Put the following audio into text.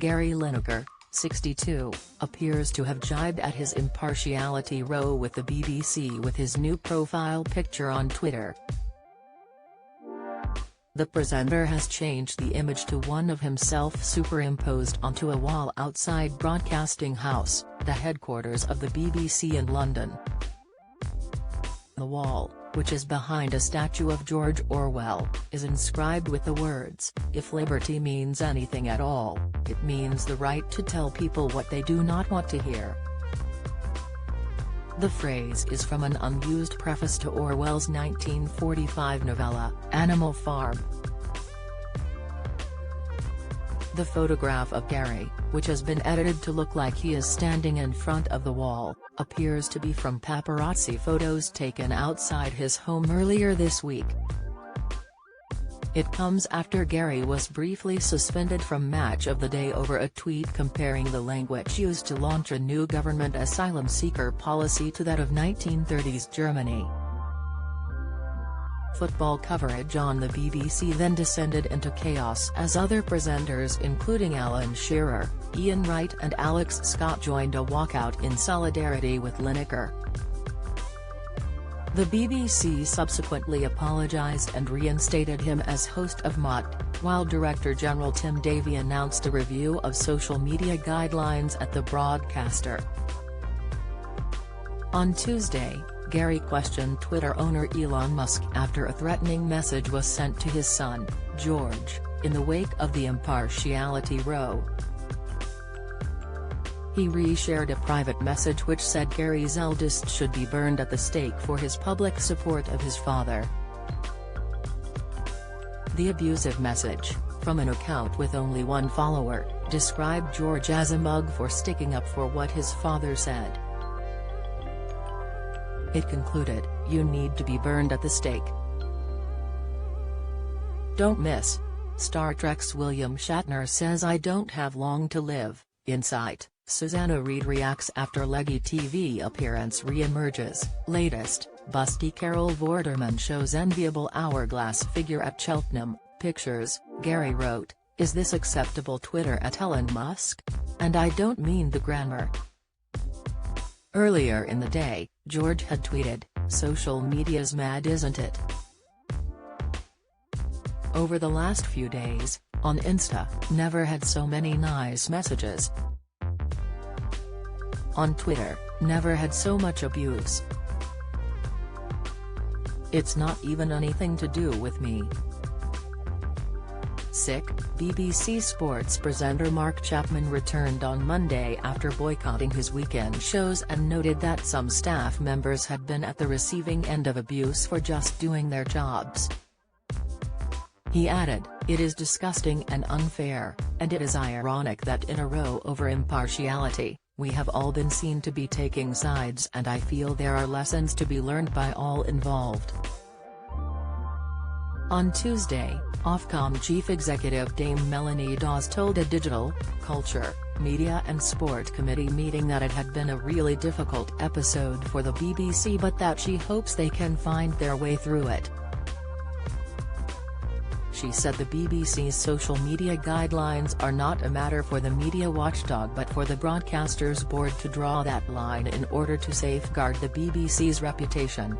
Gary Lineker, 62, appears to have jibed at his impartiality row with the BBC with his new profile picture on Twitter. The presenter has changed the image to one of himself superimposed onto a wall outside Broadcasting House, the headquarters of the BBC in London. The wall, which is behind a statue of George Orwell, is inscribed with the words, "If liberty means anything at all, it means the right to tell people what they do not want to hear." The phrase is from an unused preface to Orwell's 1945 novella, Animal Farm. The photograph of Gary, which has been edited to look like he is standing in front of the wall, appears to be from paparazzi photos taken outside his home earlier this week. It comes after Gary was briefly suspended from Match of the Day over a tweet comparing the language used to launch a new government asylum seeker policy to that of 1930s Germany. Football coverage on the BBC then descended into chaos as other presenters including Alan Shearer, Ian Wright and Alex Scott joined a walkout in solidarity with Lineker. The BBC subsequently apologised and reinstated him as host of Mutt, while Director General Tim Davie announced a review of social media guidelines at the broadcaster. On Tuesday, Gary questioned Twitter owner Elon Musk after a threatening message was sent to his son, George, in the wake of the impartiality row. He reshared a private message which said Gary's eldest should be burned at the stake for his public support of his father. The abusive message, from an account with only one follower, described George as a mug for sticking up for what his father said. It concluded, "You need to be burned at the stake." Don't miss. Star Trek's William Shatner says I don't have long to live. Insight. Susanna Reid reacts after leggy TV appearance re-emerges. Latest, busty Carol Vorderman shows enviable hourglass figure at Cheltenham. Pictures, Gary wrote, "Is this acceptable Twitter at Elon Musk? And I don't mean the grammar." Earlier in the day, George had tweeted, "Social media's mad, isn't it?" Over the last few days, on Insta, never had so many nice messages. On Twitter, never had so much abuse. It's not even anything to do with me. Sick. BBC Sports presenter Mark Chapman returned on Monday after boycotting his weekend shows and noted that some staff members had been at the receiving end of abuse for just doing their jobs. He added, "It is disgusting and unfair, and it is ironic that in a row over impartiality, we have all been seen to be taking sides, and I feel there are lessons to be learned by all involved." On Tuesday, Ofcom Chief Executive Dame Melanie Dawes told a Digital, Culture, Media and Sport Committee meeting that it had been a really difficult episode for the BBC but that she hopes they can find their way through it. She said the BBC's social media guidelines are not a matter for the media watchdog but for the broadcasters board to draw that line in order to safeguard the BBC's reputation.